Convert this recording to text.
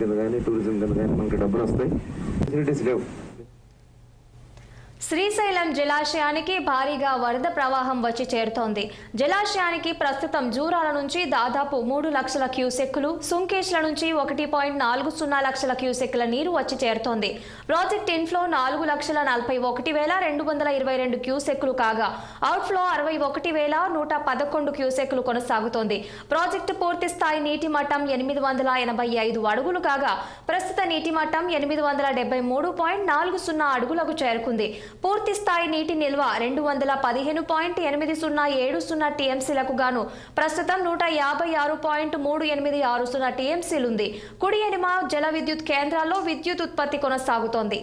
కింద కానీ టూరిజం కింద కానీ మనకి డబ్బులు వస్తాయి. ఫెసిలిటీస్ లేవు. శ్రీశైలం జలాశయానికి భారీగా వరద ప్రవాహం వచ్చి చేరుతోంది. జలాశయానికి ప్రస్తుతం జూరాల నుంచి దాదాపు 3 లక్షల క్యూసెక్కులు, సుంకేష్ల నుంచి 1.40 లక్షల క్యూసెక్కుల నీరు వచ్చి చేరుతోంది. ప్రాజెక్ట్ ఇన్ఫ్లో 4,41,222 క్యూసెక్కులు కాగా అవుట్ఫ్లో 61,111 క్యూసెక్కులు కొనసాగుతోంది. ప్రాజెక్టు పూర్తి స్థాయి నీటి మట్టం 885 అడుగులు కాగా ప్రస్తుత నీటి మట్టం 873.40 అడుగులకు చేరుకుంది. పూర్తి స్థాయి నీటి నిల్వ 215.8070 టీఎంసీలకు గాను ప్రస్తుతం 156.3860 టీఎంసీలుంది. కుడి ఎడమ జల విద్యుత్ కేంద్రాల్లో విద్యుత్ ఉత్పత్తి కొనసాగుతోంది.